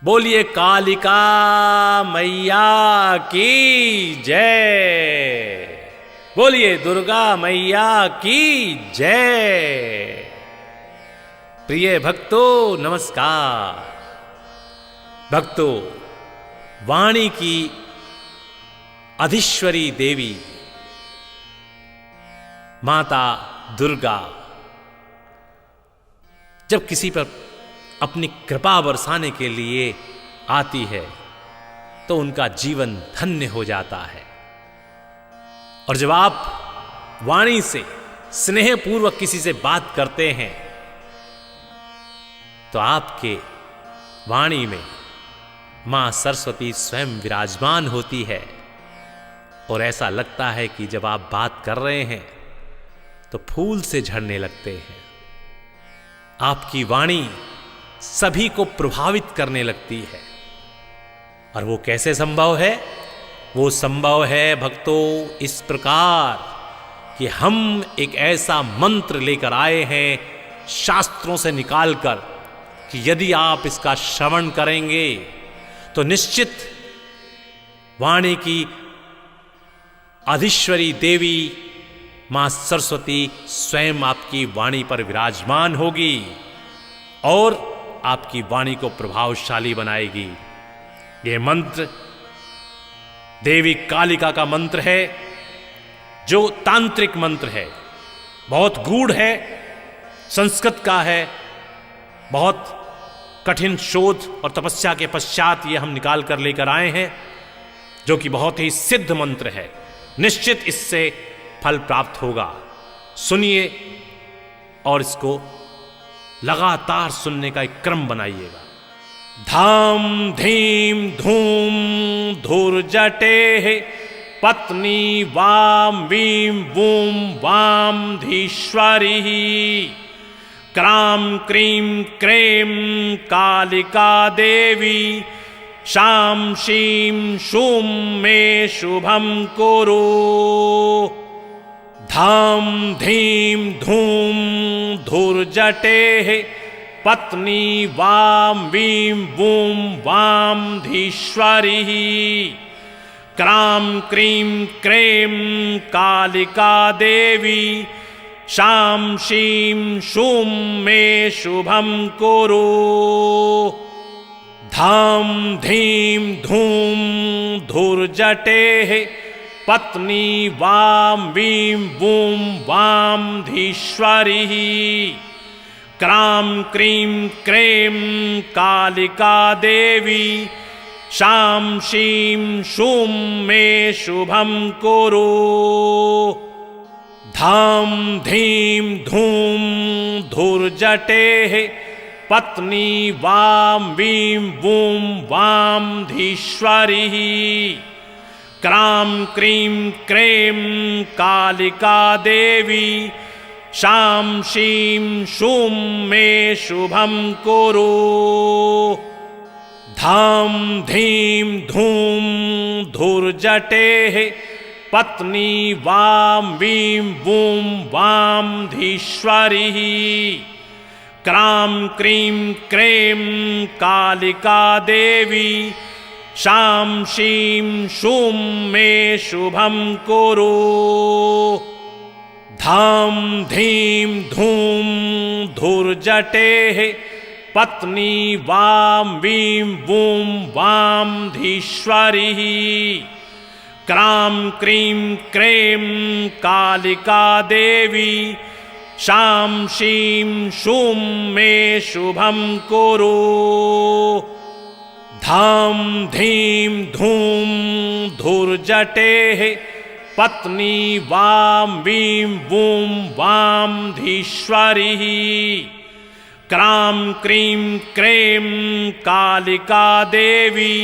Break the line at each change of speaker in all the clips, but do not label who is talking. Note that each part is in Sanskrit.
बोलिए कालिका मैया की जय। बोलिए दुर्गा मैया की जय। प्रिय भक्तों नमस्कार। भक्तों, वाणी की अधीश्वरी देवी माता दुर्गा जब किसी पर अपनी कृपा बरसाने के लिए आती है तो उनका जीवन धन्य हो जाता है। और जब आप वाणी से स्नेहपूर्वक किसी से बात करते हैं तो आपके वाणी में मां सरस्वती स्वयं विराजमान होती है और ऐसा लगता है कि जब आप बात कर रहे हैं तो फूल से झड़ने लगते हैं। आपकी वाणी सभी को प्रभावित करने लगती है। और वो कैसे संभव है? वो संभव है भक्तों इस प्रकार कि हम एक ऐसा मंत्र लेकर आए हैं शास्त्रों से निकालकर कि यदि आप इसका श्रवण करेंगे तो निश्चित वाणी की अधीश्वरी देवी मां सरस्वती स्वयं आपकी वाणी पर विराजमान होगी और आपकी वाणी को प्रभावशाली बनाएगी। यह मंत्र देवी कालिका का मंत्र है, जो तांत्रिक मंत्र है, बहुत गूढ़ है, संस्कृत का है, बहुत कठिन शोध और तपस्या के पश्चात ये हम निकाल कर लेकर आए हैं, जो कि बहुत ही सिद्ध मंत्र है। निश्चित इससे फल प्राप्त होगा। सुनिए और इसको लगातार सुनने का एक क्रम बनाइएगा। धाम धीम धूम धूर्जटे पत्नी वाम वीम वूम वाम Dhishwari cram cream cream Kalika Devi शाम शीम शूम मे शुभम कुरु। धाम धीम धूम धूर्जटे पत्नी वाम वीम वूम वाम Dhishwari cram cream cream Kalika Devi शाम शीम शूम मे शुभम कुरु। धाम धीम धूम धूर्जटे पत्नी वाम वीम वूम वाम Dhishwari cram cream cream Kalika Devi शाम शीम शूम मे शुभम कुरु। धाम धीम धूम धूर्जटे पत्नी वाम वीम वूम वाम Dhishwari cram cream cream Kalika Devi शाम शीम शूम मे शुभम कुरु। धाम धीम धूम धूर्जटे पत्नी वाम वीम वूम वाम Dhishwari cram cream cream Kalika Devi शाम शीम शूम मे शुभम कुरु। धाम धीम धूम धूर्जटे पत्नी वाम वीम वूम वाम Dhishwari cram cream cream Kalika Devi शाम शीम शूम मे शुभम कुरु। धाम धीम धूम धूर्जटे पत्नी वाम वीम वूम वाम Dhishwari cram cream cream Kalika Devi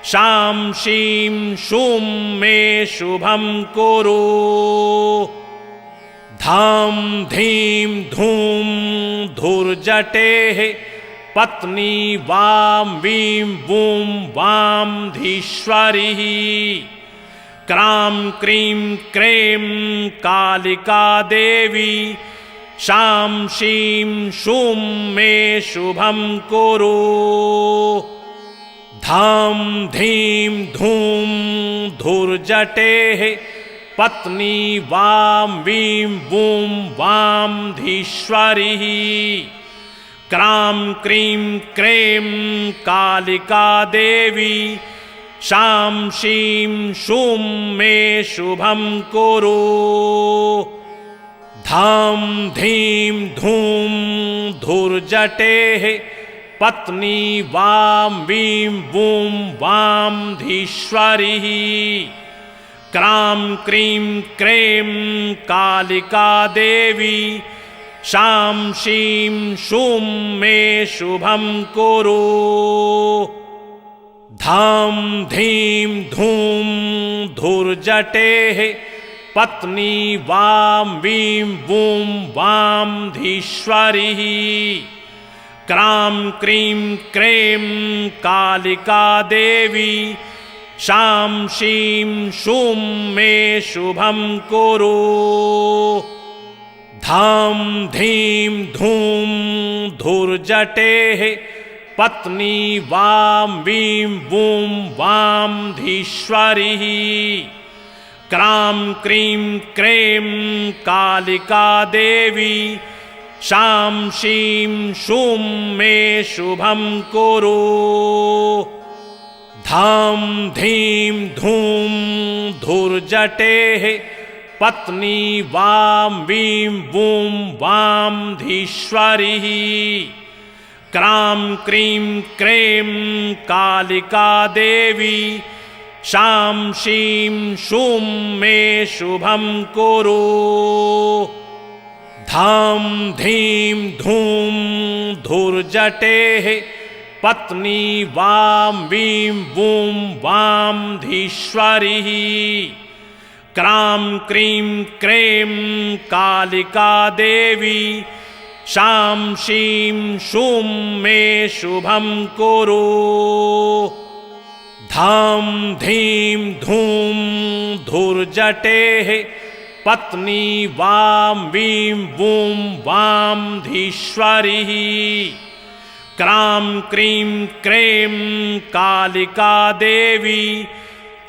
शाम शीम शूम मे शुभम कुरु। धाम धीम धूम धूर्जटे पत्नी वाम वीम वूम वाम Dhishwari cram cream cream Kalika Devi शाम शीम शूम मे शुभम कुरु। धाम धीम धूम धुर्जटेः पत्नी वां वीं वूं वां धीश्वरी क्रां क्रीं क्रें कालिका देवी शां शीं शूं मे शुभं कुरु। धाम धीं धूम धुर्जटेः पत्नी वां वीं वूं वां धीश्वरी क्रां क्रीं क्रें कालिका देवी शां शीं शूं मे शुभं कुरु। धाम धीं धूम धुर्जटेः पत्नी वां वीं वूं वां धीश्वरी क्रां क्रीं क्रें कालिका देवी शां शीं शूं मे शुभं कुरु। धाम धीं धूम धुर्जटेः पत्नी वां वीं वूं वां धीश्वरी क्रां क्रीं क्रें कालिका देवी शां शीं शूं मे शुभं कुरु। धाम धीं धूम धुर्जटेः पत्नी वां वीं वूं वां धीश्वरी क्रां क्रीं क्रें कालिका देवी शां शीं शूं मे शुभं कुरु। धाम धीं धूम धुर्जटेः पत्नी वां वीं वूं वां धीश्वरी क्रां क्रीं क्रें कालिका देवी शां शीं शूं मे शुभं कुरु। धाम धीं धूम धुर्जटेः पत्नी वां वीं वूं वां धीश्वरी क्रां क्रीं क्रें कालिका देवी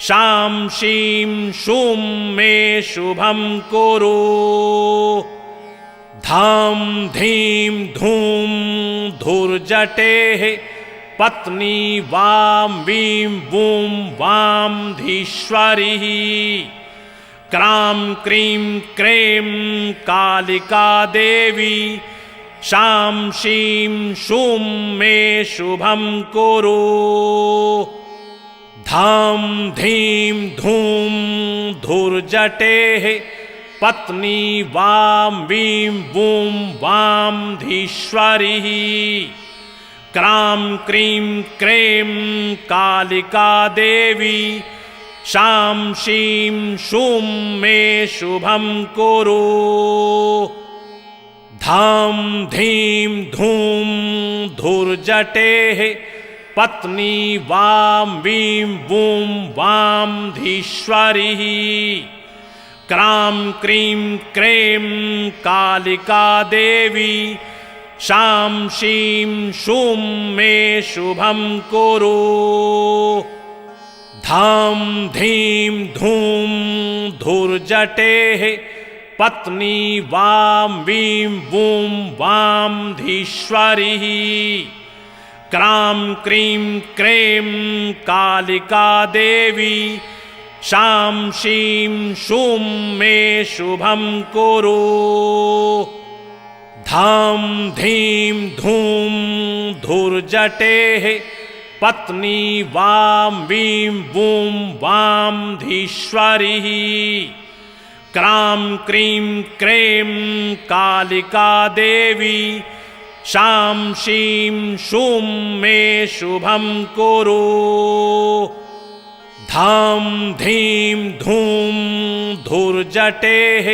शां शीं शूं मे शुभं कुरु। धाम धीं धूम धुर्जटेः पत्नी वां वीं वूं वां धीश्वरी क्रां क्रीं क्रें कालिका देवी शां शीं शूं मे शुभं कुरु। धाम धीं धूम धुर्जटेः पत्नी वां वीं वूं वां धीश्वरी क्रां क्रीं क्रें कालिका देवी शां शीं शूं मे शुभं कुरु। धाम धीं धूम धुर्जटेः पत्नी वां वीं वूं वां धीश्वरी क्रां क्रीं क्रें कालिका देवी शां शीं शूं मे शुभं कुरु। धाम धीं धूम धुर्जटेः पत्नी वां वीं वूं वां धीश्वरी क्रां क्रीं क्रें कालिका देवी शां शीं शूं मे शुभं कुरु। धाम धीं धूम धुर्जटेः पत्नी वां वीं वूं वां धीश्वरी क्रां क्रीं क्रें कालिका देवी शां शीं शूं मे शुभं कुरु। धाम धीं धूम धुर्जटेः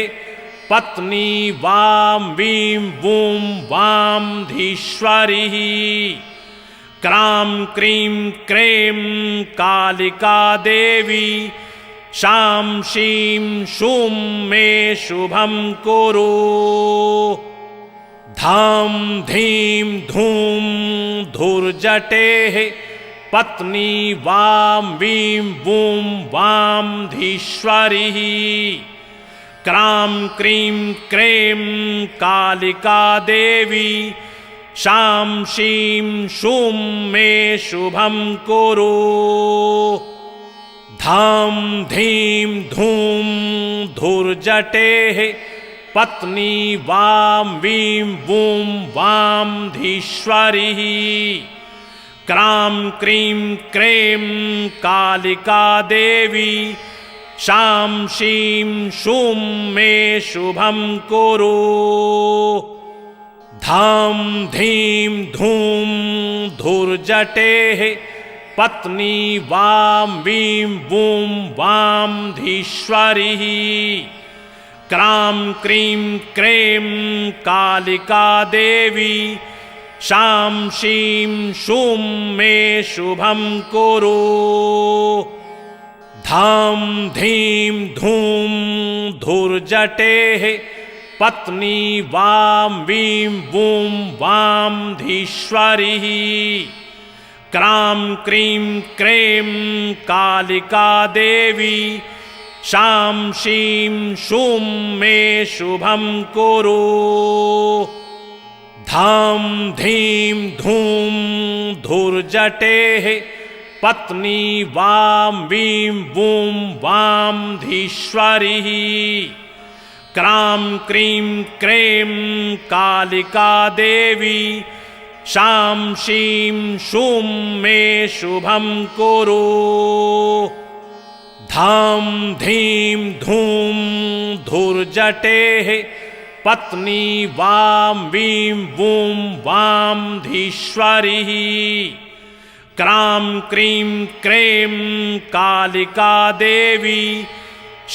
पत्नी वां वीं वूं वां धीश्वरी क्रां क्रीं क्रें कालिका देवी शां शीं शूं मे शुभं कुरु। धाम धीं धूम धुर्जटेः पत्नी वां वीं वूं वां धीश्वरी क्रां क्रीं क्रें कालिका देवी शां शीं शूं मे शुभं कुरु धां धीं धूं धुर्जटेः पत्नी वां वीं वूं वां धीश्वरी क्रां क्रीं क्रें कालिका देवी शां शीं शूं मे शुभं कुरु धां धीं धूं धुर्जटेः पत्नी वां वीं वूं वां धीश्वरी क्रां क्रीं क्रें कालिका देवी शां शीं शूं मे शुभं कुरु धां धीं धूं धुर्जटेः पत्नी वां वीं वूं वां धीश्वरी क्रां क्रीं क्रें कालिका देवी शां शीं शूं मे शुभं कुरु धां धीं धूं धुर्जटेः पत्नी वां वीं वूं वां धीश्वरी क्रां क्रीं क्रें कालिका देवी शां शीं शूं मे शुभं कुरु धां धीं धूं धुर्जटेः पत्नी वां वीं वूं वां धीश्वरी क्रां क्रीं क्रें कालिका देवी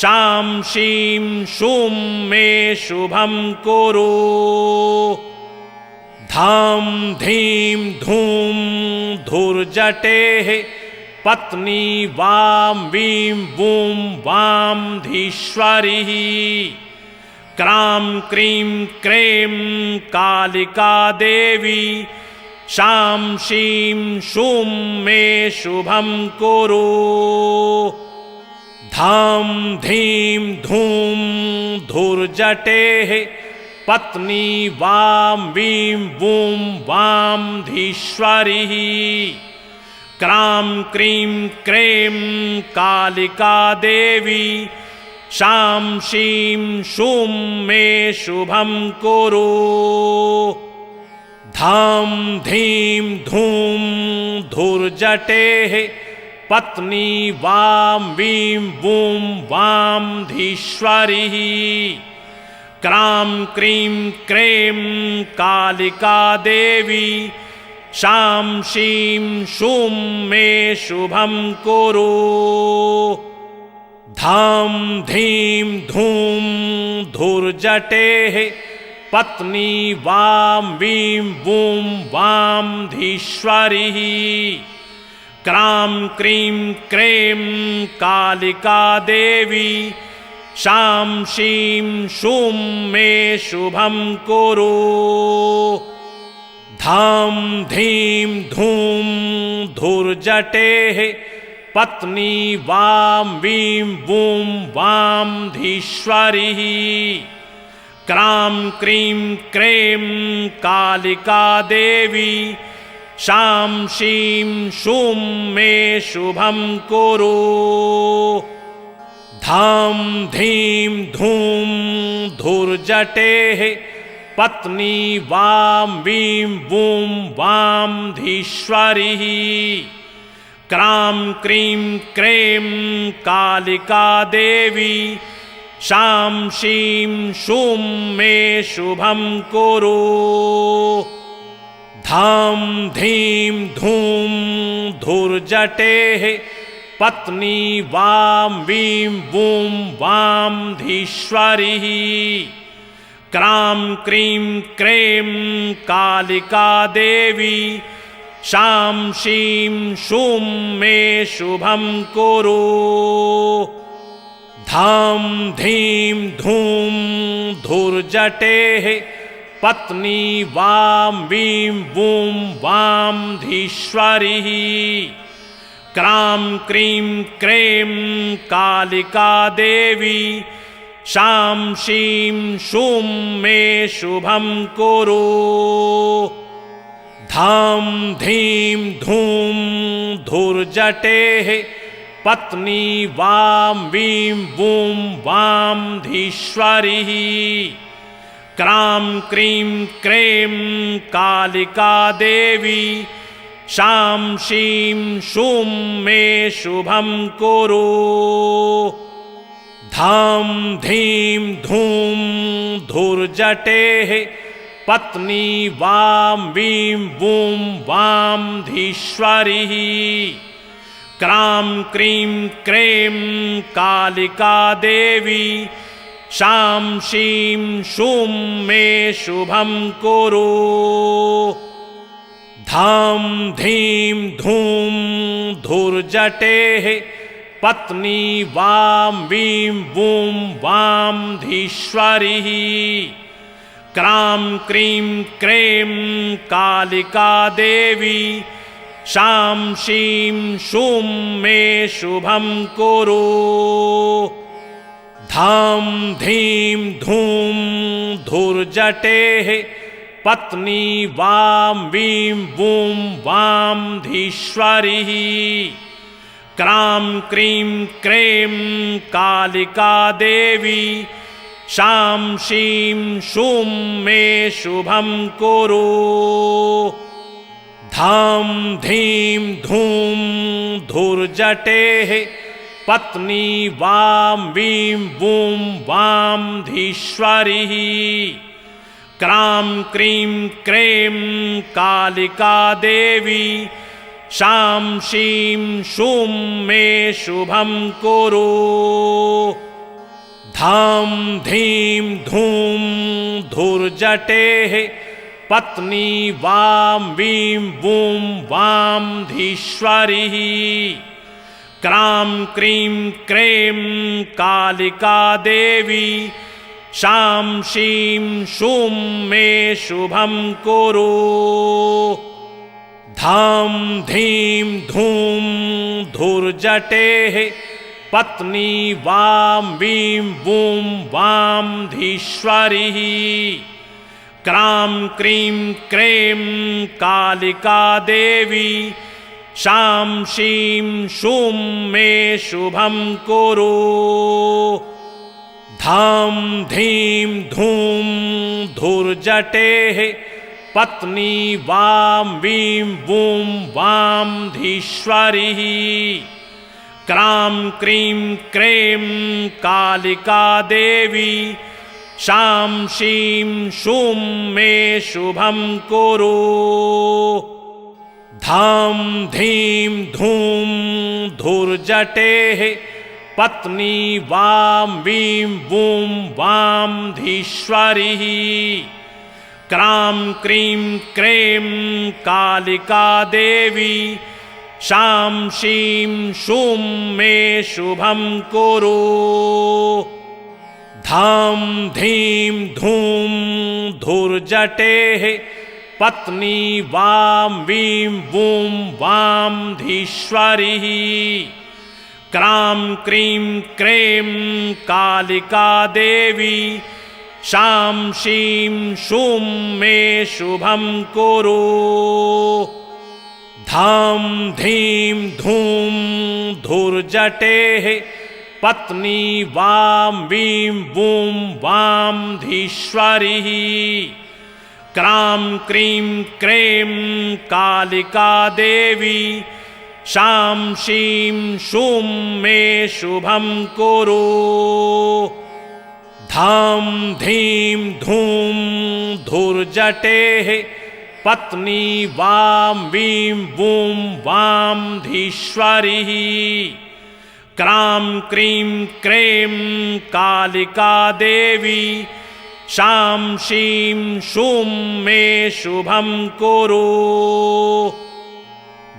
शां शीं शूं मे शुभं कुरु धां धीं धूं धुर्जटेः पत्नी वां वीं वूं वां धीश्वरी क्रां क्रीं क्रें कालिका देवी शां शीं शूं मे शुभं कुरु धां धीं धूं धुर्जटेः पत्नी वां वीं वूं वां धीश्वरी क्रां क्रीं क्रें कालिका देवी शां शीं शूं मे शुभं कुरु धां धीं धूं धुर्जटेः पत्नी वां वीं वूं वां धीश्वरी क्रां क्रीं क्रें कालिका देवी शां शीं शूं मे शुभं कुरु धां धीं धूं धुर्जटेः पत्नी वां वीं वूं वां धीश्वरी क्रां क्रीं क्रें कालिका देवी शां शीं शूं मे शुभं कुरु धां धीं धूं धुर्जटेः पत्नी वां वीं वूं वां धीश्वरी क्रां क्रीं क्रें कालिका देवी शां शीं शूं मे शुभं कुरु धां धीं धूं धुर्जटेः पत्नी वां वीं वूं वां धीश्वरी क्रां क्रीं क्रें कालिका देवी शां शीं शूं मे शुभं कुरु धां धीं धूं धुर्जटेः पत्नी वां वीं वूं वां धीश्वरी क्रां क्रीं क्रें कालिका देवी शां शीं शूं मे शुभं कुरु धां धीं धूं धुर्जटेः पत्नी वां वीं वूं वां धीश्वरी क्रां क्रीं क्रें कालिका देवी शां शीं शूं मे शुभं कुरु। धां धीं धूं धुर्जटेः पत्नी वां वीं वूं वां धीश्वरी। क्रां क्रीं क्रें कालिका देवी शां शीं शूं मे शुभं कुरु। धां धीं धूं धुर्जटेः पत्नी वां वीं वूं वां धीश्वरी। क्रां क्रीं क्रें कालिका देवी शां शीं शूं मे शुभं कुरु। धां धीं धूं धुर्जटेः पत्नी वां वीं वूं वां धीश्वरी। क्रां क्रीं क्रें कालिका देवी शां शीं शूं मे शुभं कुरु। धां धीं धूं धुर्जटेः पत्नी वां वीं वूं वां धीश्वरी। क्रां क्रीं क्रें कालिका देवी शां शीं शूं मे शुभं कुरु। धां धीं धूं धुर्जटेः पत्नी वां वीं वूं वां धीश्वरी। क्रां क्रीं क्रें कालिका देवी शां शीं शूं मे शुभं कुरु। धां धीं धूं धुर्जटेः पत्नी वां वीं वूं वां धीश्वरी। क्रां क्रीं क्रें कालिका देवी शां शीं शूं मे शुभं कुरु। धां धीं धूं धुर्जटेः पत्नी वां वीं वूं वां धीश्वरी। क्रां क्रीं क्रें कालिका देवी शां शीं शूं मे शुभं कुरु। धां धीं धूं धुर्जटेः पत्नी वां वीं वूं वां धीश्वरी। क्रां क्रीं क्रें कालिका देवी शां शीं शूं मे शुभं कुरु। धां धीं धूं धुर्जटेः पत्नी वां वीं वूं वां धीश्वरी। क्रां क्रीं क्रें कालिका देवी शां शीं शूं मे शुभं कुरु। धां धीं धूं धुर्जटेः पत्नी वां वीं वूं वां धीश्वरी। क्रां क्रीं क्रें कालिका देवी शां शीं शूं मे शुभं कुरु। धां धीं धूं धुर्जटेः पत्नी वां वीं वूं वां धीश्वरी। क्रां क्रीं क्रें कालिका देवी शां शीं शूं मे शुभं कुरु। धां धीं धूं धुर्जटेः पत्नी वां वीं वूं वां धीश्वरी। क्रां क्रीं क्रें कालिका देवी शां शीं शूं मे शुभं कुरु।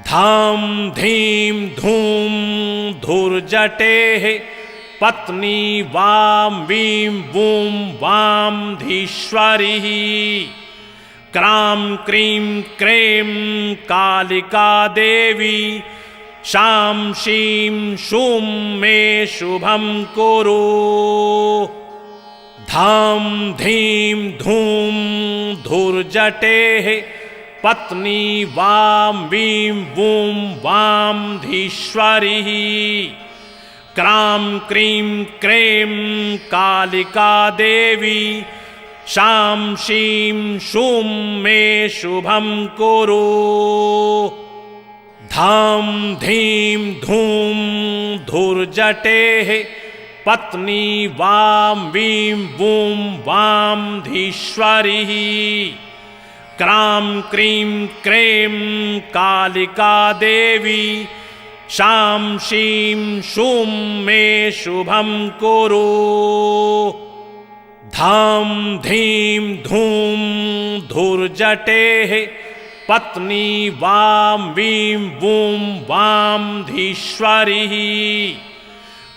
धां धीं धूं धुर्जटेः पत्नी वां वीं वूं वां धीश्वरी। क्रां क्रीं क्रें कालिका देवी शां शीं शूं मे शुभं कुरु। धां धीं धूं धुर्जटेः पत्नी वां वीं वूं वां धीश्वरी। क्रां क्रीं क्रें कालिका देवी शां शीं शूं मे शुभं कुरु। धां धीं धूं धुर्जटेः पत्नी वां वीं वूं वां धीश्वरी। क्रां क्रीं क्रें कालिका देवी शां शीं शूं मे शुभं कुरु। धां धीं धूं धुर्जटेः पत्नी वां वीं वूं वां धीश्वरी।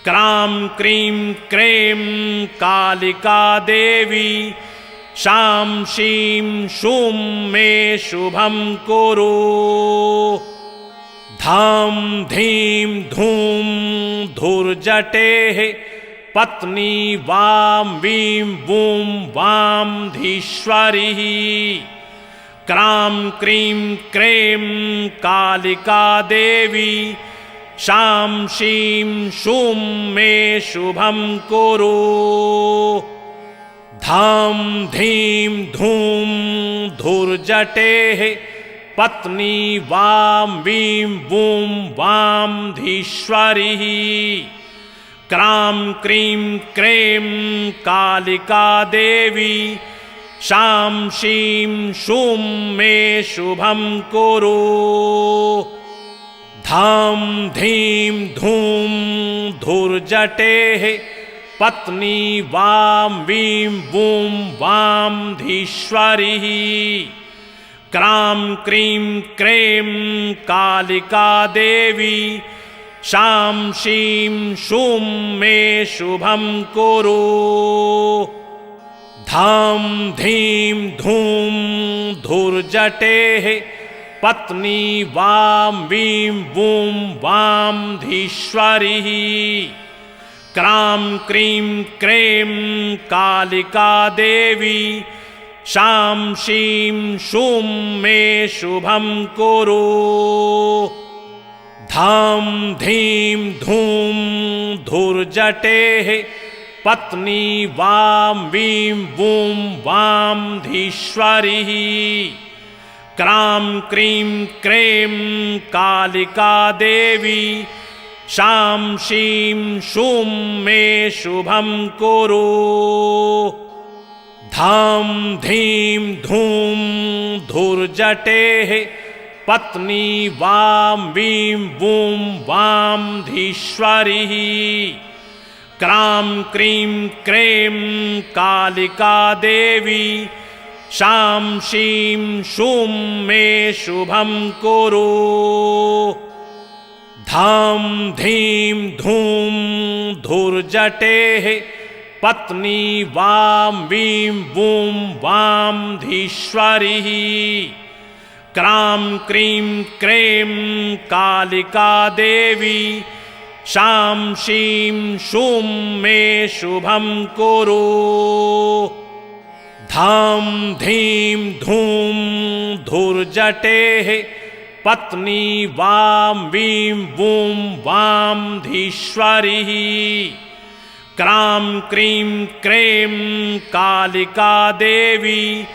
क्रां क्रीं क्रें कालिका देवी शां शीं शूं मे शुभं कुरु। धां धीं धूं धुर्जटेः पत्नी वां वीं वूं वां धीश्वरी। क्रां क्रीं क्रें कालिका देवी शां शीं शूं मे शुभं कुरु। धां धीं धूं धुर्जटेः पत्नी वां वीं वूं वां धीश्वरी। क्रां क्रीं क्रें कालिका देवी शां शीं शूं मे शुभं कुरु। धां धीं धूं धुर्जटेः पत्नी वां वीं वूं वां धीश्वरी। क्रां क्रीं क्रें कालिका देवी शां शीं शूं मे शुभं कुरु। धां धीं धूं धुर्जटेः पत्नी वां वीं वूं वां धीश्वरी। क्रां क्रीं क्रें कालिका देवी शां शीं शूं मे शुभं कुरु। धां धीं धूं धुर्जटेः पत्नी वां वीं वूं वां धीश्वरी। क्रां क्रीं क्रें कालिका देवी शां शीं शूं मे शुभं कुरु। धां धीं धूं धुर्जटेः पत्नी वां वीं वूं वां धीश्वरी। क्रां क्रीं क्रें कालिका देवी शां शीं शूं मे शुभं कुरु। धां धीं धूं धुर्जटेः पत्नी वां वीं वूं वां धीश्वरी। क्रां क्रीं क्रें कालिका देवी शां शीं शूं मे शुभं कुरु। धां धीं धूं धुर्जटेः पत्नी वां वीं वूं वां धीश्वरी। क्रां क्रीं क्रें कालिका देवी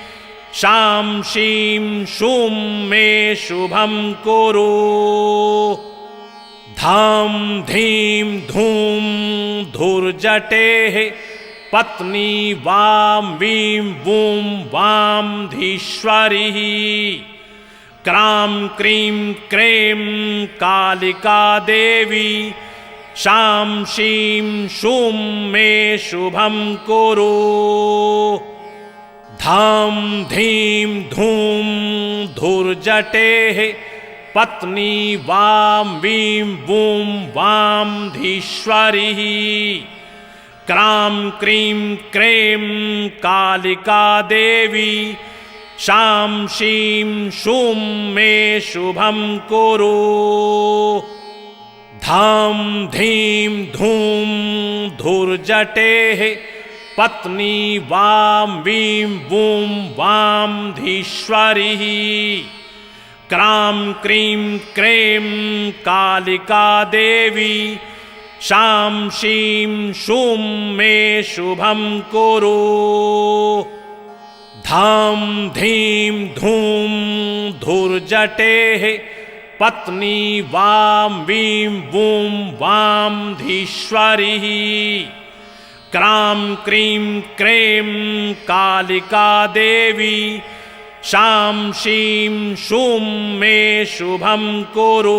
शां शीं शूं मे शुभं कुरु। धां धीं धूं धुर्जटेः पत्नी वां वीं वूं वां धीश्वरी। क्रां क्रीं क्रें कालिका देवी शां शीं शूं मे शुभं कुरु। धां धीं धूं धुर्जटेः पत्नी वां वीं वूं वां धीश्वरी। क्रां क्रीं क्रें कालिका देवी शां शीं शूं मे शुभं कुरु। धाम धीम धूम धूर्जटेः पत्नी वां वीं वूं वां धीश्वरिः क्रां क्रीं क्रें कालिका देवी शां शीं शूं मे शुभं कुरु धाम धीम धूम धूर्जटेः पत्नी वां वीं वूं वां धीश्वरिः क्रां क्रीं क्रें कालिका देवी शां शीं शूं मे शुभं कुरु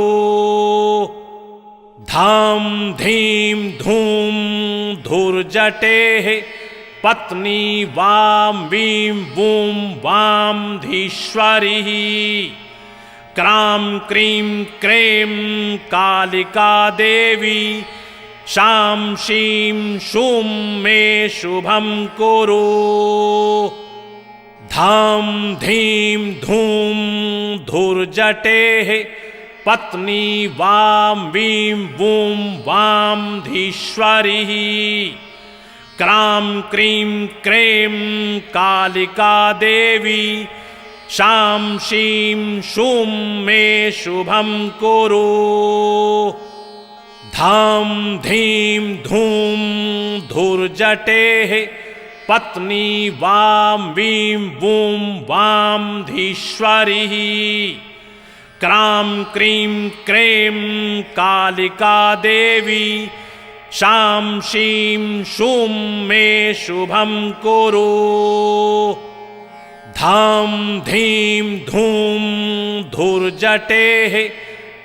धाम धीम धूम धूर्जटेः पत्नी वां वीं वूं वां धीश्वरिः क्रां क्रीं क्रें कालिका देवी शां शीं शूं मे शुभं कुरु धाम धीम धूम धूर्जटेः पत्नी वां वीं वूं वां धीश्वरिः क्रां क्रीं क्रें कालिका देवी शां शीं शूं मे शुभं कुरु धाम धीम धूम धूर्जटेः पत्नी वां वीं वूं वां धीश्वरिः क्रां क्रीं क्रें कालिका देवी शां शीं शूं मे शुभं कुरु धाम धीम धूम धूर्जटेः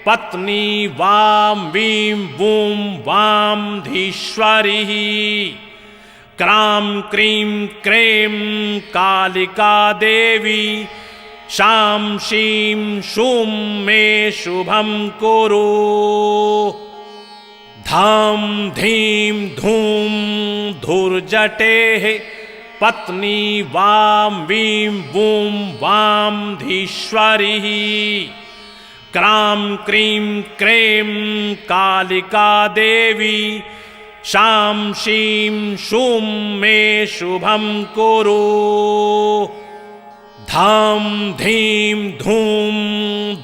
पत्नी वां वीं वूं वां धीश्वरिः क्रां क्रीं क्रें कालिका देवी शां शीं शूं मे शुभं कुरु धाम धीम धूम धूर्जटेः पत्नी वां वीं वूं वां धीश्वरिः क्रां क्रीं क्रें कालिका देवी शां शीं शूं मे शुभं कुरु धाम धीम धूम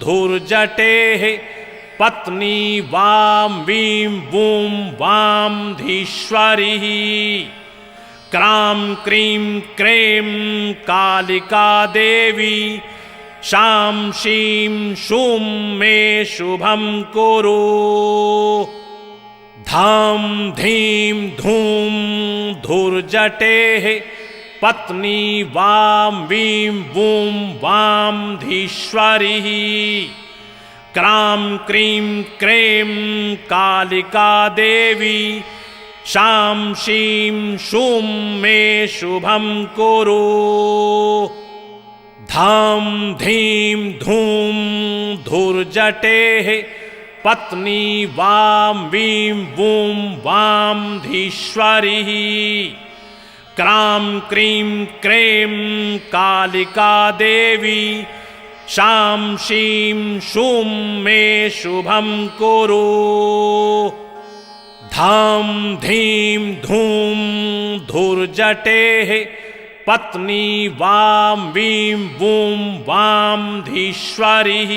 धूर्जटेः पत्नी वां वीं वूं वां धीश्वरिः क्रां क्रीं क्रें कालिका देवी शां शीं शूं मे शुभं कुरु धाम धीम धूम धूर्जटेः पत्नी वां वीं वूं वां धीश्वरिः क्रां क्रीं क्रें कालिका देवी शां शीं शूं मे शुभं कुरु धाम धीम धूम धूर्जटेः पत्नी वां वीं वूं वां धीश्वरिः क्रां क्रीं क्रें कालिका देवी शां शीं शूं मे शुभं कुरु धाम धीम धूम धूर्जटेः पत्नी वां वीं वूं वां धीश्वरिः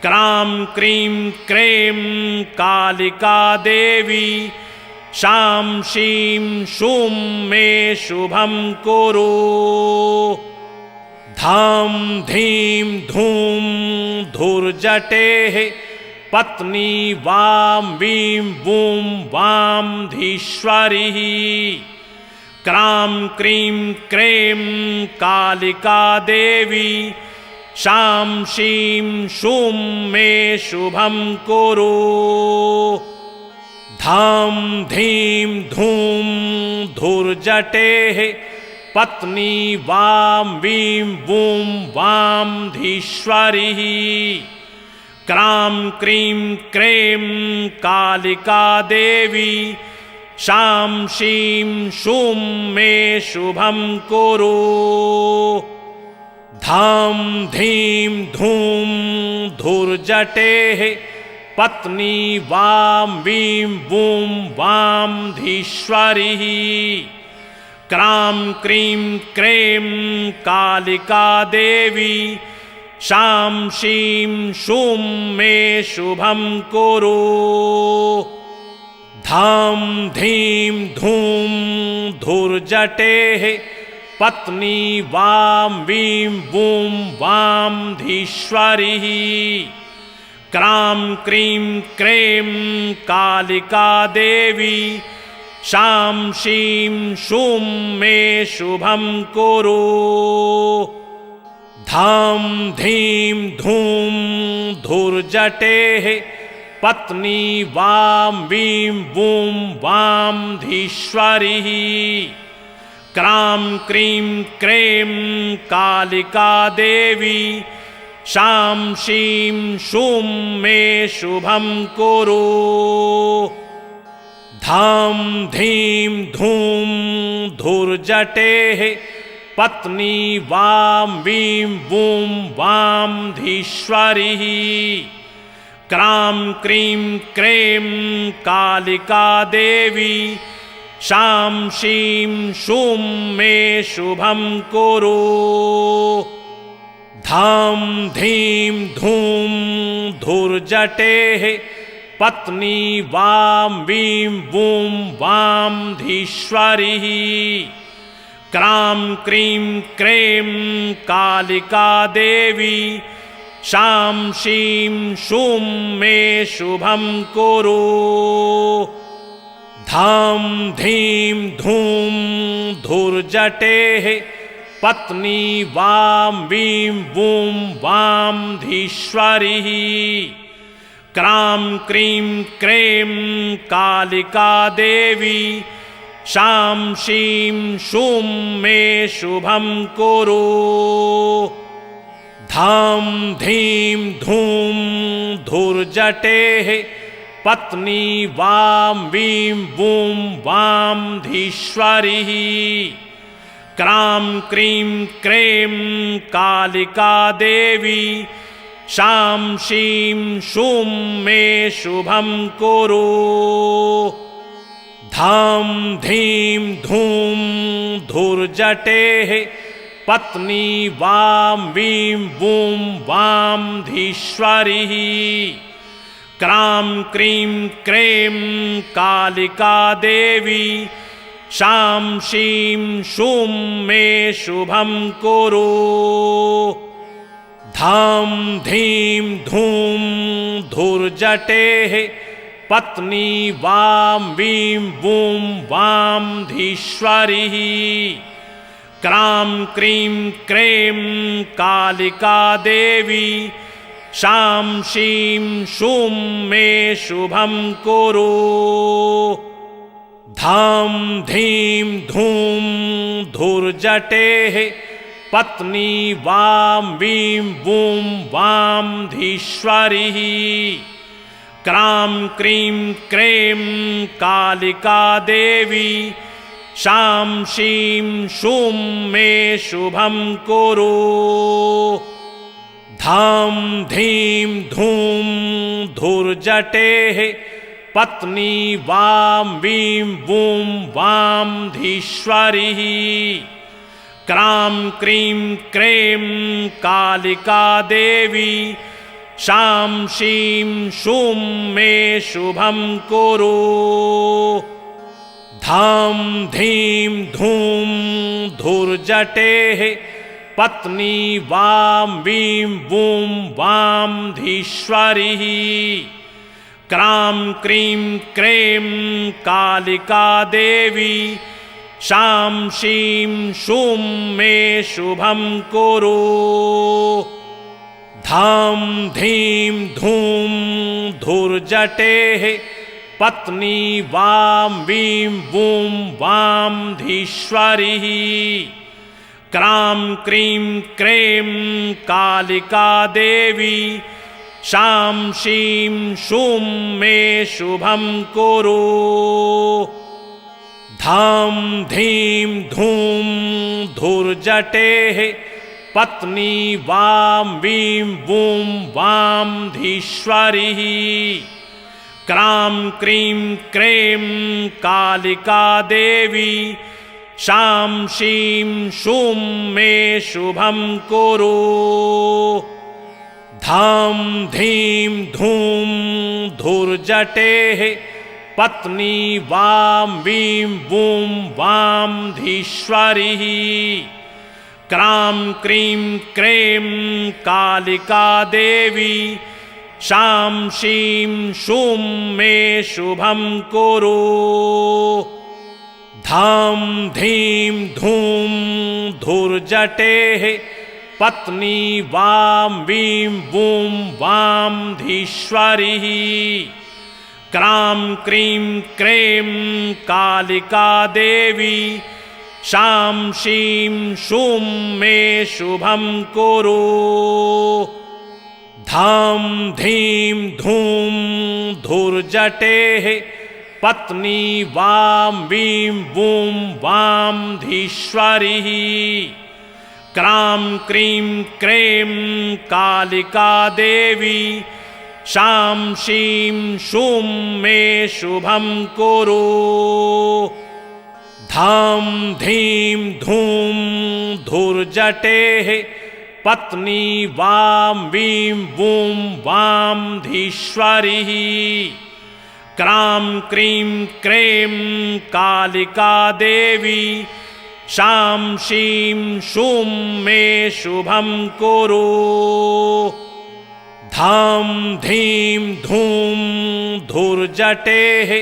क्रां क्रीं क्रें कालिका देवी शां शीं शूं मे शुभं कुरु धाम धीम धूम धूर्जटेः पत्नी वां वीं वूं वां धीश्वरिः क्रां क्रीं क्रें कालिका देवी शां शीं शूं मे शुभं कुरु धाम धीम धूम धूर्जटेः पत्नी वां वीं वूं वां धीश्वरिः क्रां क्रीं क्रें कालिका देवी शां शीं शूं मे शुभं कुरु धाम धीम धूम धूर्जटेः पत्नी वां वीं वूं वां धीश्वरी क्रां क्रीं क्रें कालिका देवी शां शीं शूं मे शुभं कुरु धां धीं धूं धुर्जटेः पत्नी वां वीं वूं वां धीश्वरी क्रां क्रीं क्रें कालिका देवी शां शीं शूं मे शुभं कुरु धां धीं धूं धुर्जटेः पत्नी वां वीं वूं वां धीश्वरी क्रां क्रीं क्रें कालिका देवी शां शीं शूं मे शुभं कुरु धां धीं धूं धुर्जटेः पत्नी वां वीं वूं वां धीश्वरी क्रां क्रीं क्रें कालिका देवी शां शीं शूं मे शुभं कुरु धां धीं धूं धुर्जटेः पत्नी वां वीं वूं वां धीश्वरी क्रां क्रीं क्रें कालिका देवी शां शीं शूं मे शुभं कुरु धां धीं धूं धुर्जटेः पत्नी वां वीं वूं वां धीश्वरी क्रां क्रीं क्रें कालिका देवी शां शीं शूं मे शुभं कुरु धां धीं धूं धुर्जटेः पत्नी वां वीं वूं वां धीश्वरी क्रां क्रीं क्रें कालिका देवी शां शीं शूं मे शुभं कुरु धां धीं धूं धुर्जटेः पत्नी वां वीं वूं वां धीश्वरी क्रां क्रीं क्रें कालिका देवी शां शीं शूं मे शुभं कुरु धां धीं धूं धुर्जटेः पत्नी वां वीं वूं वां धीश्वरी क्रां क्रीं क्रें कालिका देवी शां शीं शूं मे शुभं कुरु धां धीं धूं धुर्जटेः पत्नी वां वीं वूं वां धीश्वरी क्रां क्रीं क्रें कालिका देवी शां शीं शूं मे शुभं कुरु धां धीं धूं धुर्जटेः पत्नी वां वीं वूं वां धीश्वरी क्रां क्रीं क्रें कालिका देवी शां शीं शूं मे शुभं कुरु धां धीं धूं धुर्जटेः पत्नी वां वीं वूं वां धीश्वरी क्रां क्रीं क्रें कालिका देवी शां शीं शूं मे शुभं कुरु धां धीं धूं धुर्जटेः पत्नी वां वीं वूं वां धीश्वरी क्रां क्रीं क्रें कालिका देवी शां शीं शूं मे शुभं कुरु धां धीं धूं धुर्जटेः पत्नी वां वीं वूं वां धीश्वरी क्रां क्रीं क्रें कालिका देवी शां शीं शूं मे शुभं कुरु धां धीं धूं धुर्जटेः पत्नी वां वीं वूं वां धीश्वरी क्रां क्रीं क्रें कालिका देवी शां शीं शूं मे शुभं कुरु धां धीं धूं धुर्जटेः पत्नी वां वीं वूं वां धीश्वरी क्रां क्रीं क्रें कालिका देवी शां शीं शूं मे शुभं कुरु धां धीं धूं धुर्जटेः पत्नी वां वीं वूं वां धीश्वरी क्रां क्रीं क्रें कालिका देवी शां शीं शूं मे शुभं कुरु धां धीं धूं धुर्जटेः पत्नी वां वीं वूं वां धीश्वरी क्रां क्रीं क्रें कालिका देवी शां शीं शूं मे शुभं कुरु धां धीं धूं धुर्जटेः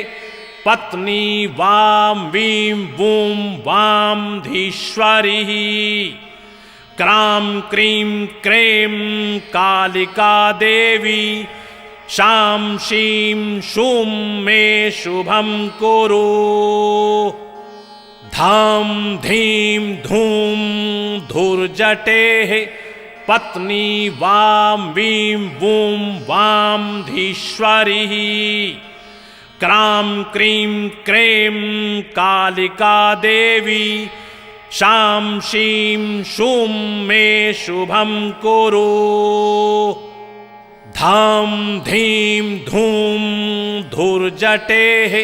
पत्नी वां वीं वूं वां धीश्वरी क्रां क्रीं क्रें कालिका देवी शां शीं शूं मे शुभं कुरु धां धीं धूं धुर्जटेः पत्नी वां वीं वूं वां धीश्वरी क्रां क्रीं क्रें कालिका देवी शां शीं शूं मे शुभं कुरु धां धीं धूं धुर्जटेः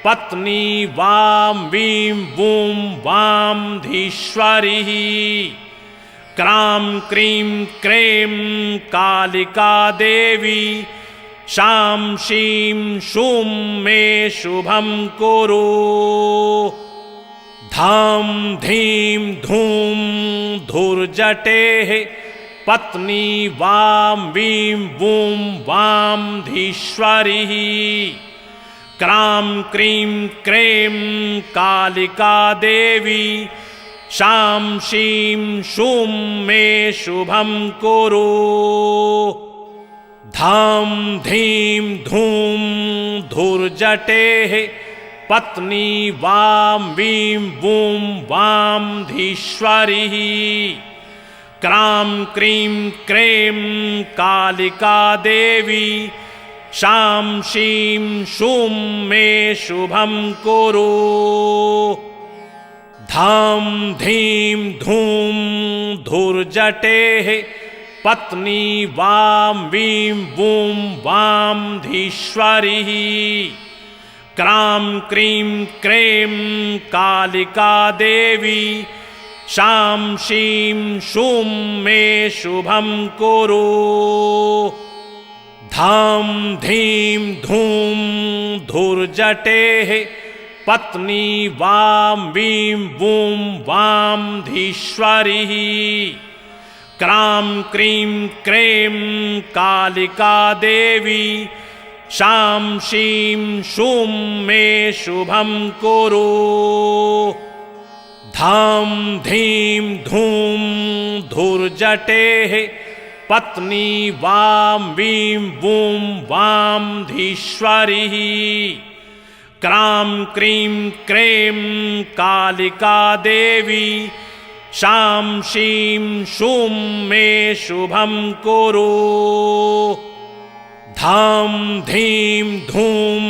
पत्नी वां वीं वूं वां धीश्वरी क्रां क्रीं क्रें कालिका देवी शां शीं शूं मे शुभं कुरु धां धीं धूं धुर्जटेः पत्नी वां वीं वूं वां धीश्वरी क्रां क्रीं क्रें कालिका देवी शां शीं शूं मे शुभं कुरु धां धीं धूं धुर्जटेः पत्नी वां वीं वूं वां धीश्वरी क्रां क्रीं क्रें कालिका देवी शां शीं शूं मे शुभं कुरु धां धीं धूं धुर्जटेः पत्नी वां वीं वूं वां धीश्वरी क्रां क्रीं क्रें कालिका देवी शां शीं शूं मे शुभं कुरु धां धीं धूं धुर्जटेः पत्नी वां वीं वूं वां धीश्वरी क्रां क्रीं क्रें कालिका देवी शां शीं शूं मे शुभं कुरु धां धीं धूं धुर्जटेः पत्नी वां वीं वूं वां धीश्वरी क्रां क्रीं क्रें कालिका देवी शां शीं शूं मे शुभं कुरु धां धीं धूं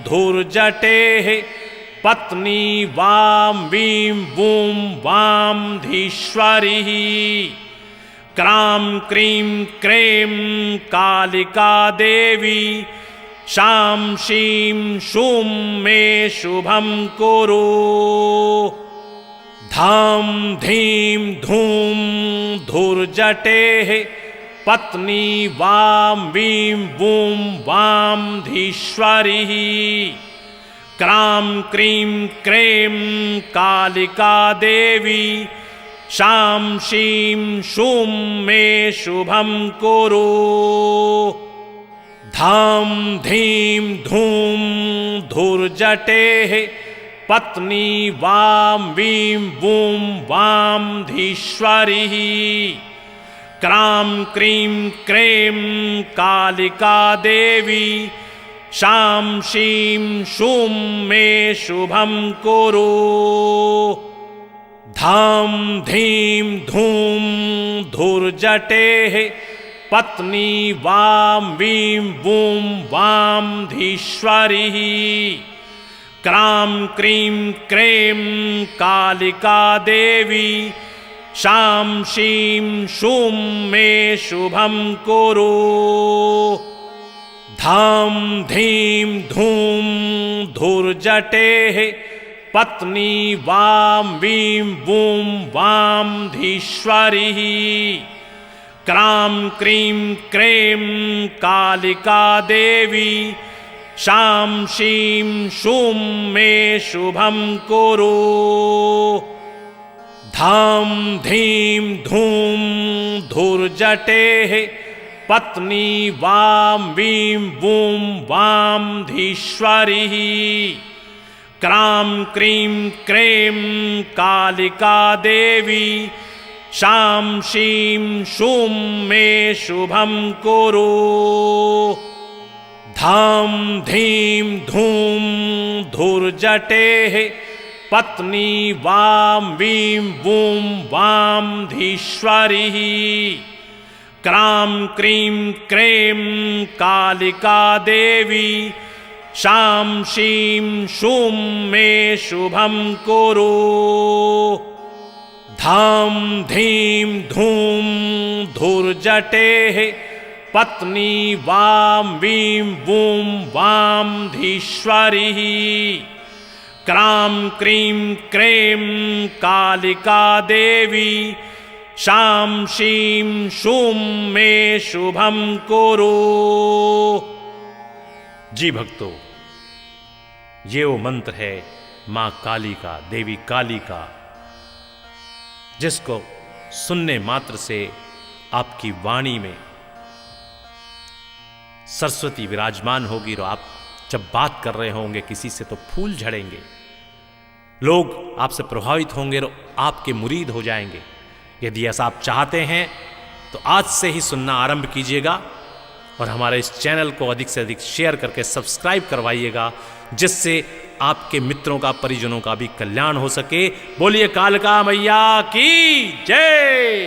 धुर्जटेः पत्नी वां वीं वूं वां धीश्वरी क्रां क्रीं क्रें कालिका देवी शां शीं शूं मे शुभं कुरु। धां धीं धूं धुर्जटेः पत्नी वां वीं वूं वां धीश्वरी। क्रां क्रीं क्रें कालिका देवी शां शीं शूं मे शुभं कुरु। धां धीं धूं धुर्जटेः पत्नी वां वीं वूं वां धीश्वरी। क्रां क्रीं क्रें कालिका देवी शां शीं शूं मे शुभं कुरु। धां धीं धूं धुर्जटेः पत्नी वां वीं वूं वां धीश्वरी। क्रां क्रीं क्रें कालिका देवी शां शीं शूं मे शुभं कुरु। धां धीं धूं धुर्जटेः पत्नी वां वीं वूं वां धीश्वरी। क्रां क्रीं क्रें कालिका देवी शां शीं शूं मे शुभं कुरु। धां धीं धूं धुर्जटेः पत्नी वां वीं वूं वां धीश्वरी। क्रां क्रीं क्रें कालिका देवी शां शीं शूं मे शुभं कुरु। धां धीं धूं धुर्जटेः पत्नी वां वीं वूं वां धीश्वरी। क्रां क्रीं क्रें कालिका देवी शां शीं शूं मे शुभं कुरु। धां धीं धूं धुर्जटेः पत्नी वां वीं वूं वां धीश्वरी। क्रां क्रीं क्रें कालिका देवी शां शीं शूं मे शुभं कुरु। जी भक्तों, ये वो मंत्र है मां काली का, देवी काली का, जिसको सुनने मात्र से आपकी वाणी में सरस्वती विराजमान होगी और आप जब बात कर रहे होंगे किसी से तो फूल झड़ेंगे, लोग आपसे प्रभावित होंगे और आपके मुरीद हो जाएंगे। यदि ऐसा आप चाहते हैं तो आज से ही सुनना आरंभ कीजिएगा और हमारे इस चैनल को अधिक से अधिक शेयर करके सब्सक्राइब करवाइएगा, जिससे आपके मित्रों का, परिजनों का भी कल्याण हो सके। बोलिए कालिका मैया की जय।